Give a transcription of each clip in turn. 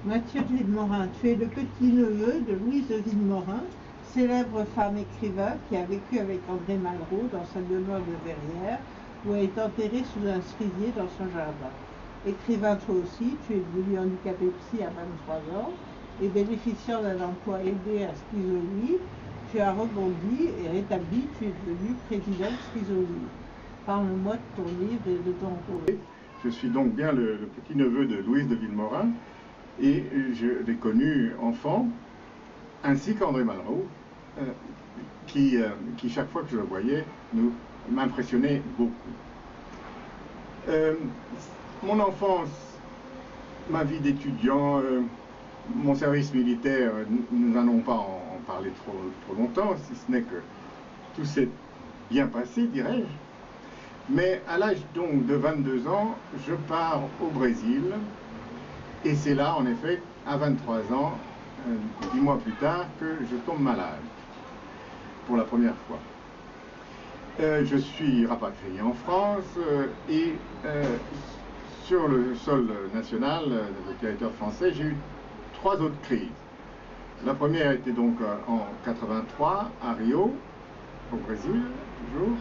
Mathieu de Villemorin, tu es le petit-neveu de Louise de Villemorin, célèbre femme écrivain qui a vécu avec André Malraux dans sa demeure de Verrières, où elle est enterrée sous un cerisier dans son jardin. Écrivain toi aussi, tu es devenu handicapé psy à 23 ans et bénéficiant d'un emploi aidé à Schizolie, tu as rebondi et rétabli, tu es devenu président de Schizolie. Parle-moi de ton livre et de ton rôle. Je suis donc bien le petit-neveu de Louise de Villemorin et je l'ai connu enfant, ainsi qu'André Malraux, qui chaque fois que je le voyais m'impressionnait beaucoup. Mon enfance, ma vie d'étudiant, mon service militaire, nous n'allons pas en parler trop longtemps, si ce n'est que tout s'est bien passé, dirais-je. Mais à l'âge donc de 22 ans, je pars au Brésil, et c'est là, en effet, à 23 ans, 10 mois plus tard, que je tombe malade, pour la première fois. Je suis rapatrié en France, et sur le sol national, le territoire français, j'ai eu 3 autres crises. La première était donc en 83, à Rio, au Brésil, toujours.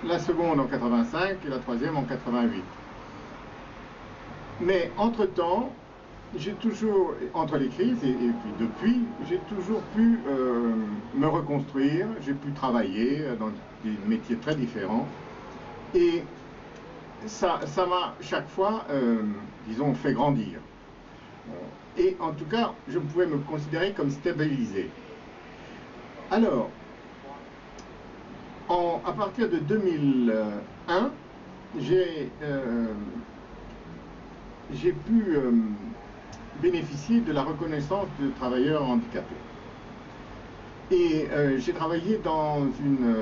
La seconde en 85 et la troisième en 88. Mais entre-temps, j'ai toujours, entre les crises et puis depuis, j'ai toujours pu me reconstruire, j'ai pu travailler dans des métiers très différents. Et ça m'a chaque fois, disons, fait grandir. Et en tout cas, je pouvais me considérer comme stabilisé. Alors, à partir de 2001, j'ai pu bénéficier de la reconnaissance de travailleurs handicapés. Et j'ai travaillé dans une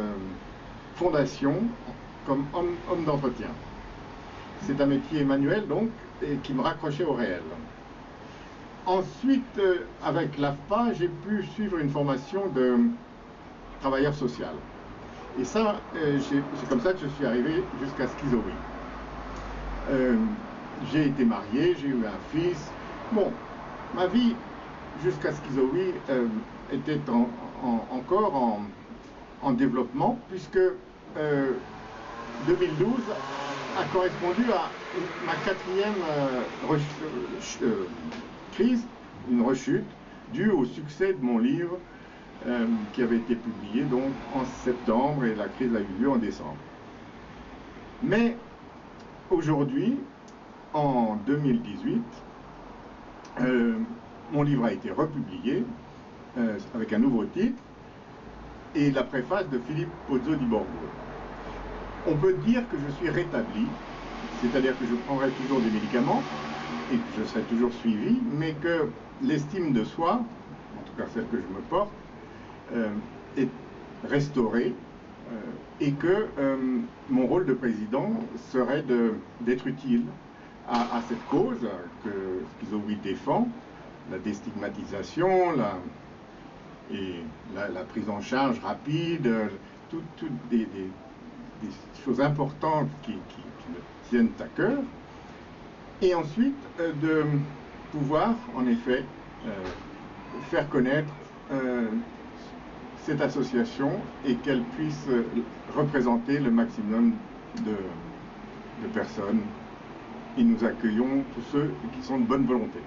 fondation comme homme d'entretien. C'est un métier manuel, donc, et qui me raccrochait au réel. Ensuite, avec l'AFPA, j'ai pu suivre une formation de travailleur social. Et ça, c'est comme ça que je suis arrivé jusqu'à Schizolie. J'ai été marié, j'ai eu un fils. Bon, ma vie jusqu'à Schizolie était encore en développement, puisque 2012 a correspondu à ma 4e crise, une rechute, due au succès de mon livre, qui avait été publié donc en septembre, et la crise a eu lieu en décembre. Mais aujourd'hui, en 2018, mon livre a été republié avec un nouveau titre et la préface de Philippe Pozzo di Borgo. On peut dire que je suis rétabli, c'est-à-dire que je prendrai toujours des médicaments et que je serai toujours suivi, mais que l'estime de soi, en tout cas celle que je me porte, est restauré, et que mon rôle de président serait d'être utile à cette cause que Schizolie défend, la déstigmatisation, la prise en charge rapide, toutes des choses importantes qui me tiennent à cœur, et ensuite de pouvoir en effet faire connaître cette association et qu'elle puisse représenter le maximum de personnes, et nous accueillons tous ceux qui sont de bonne volonté.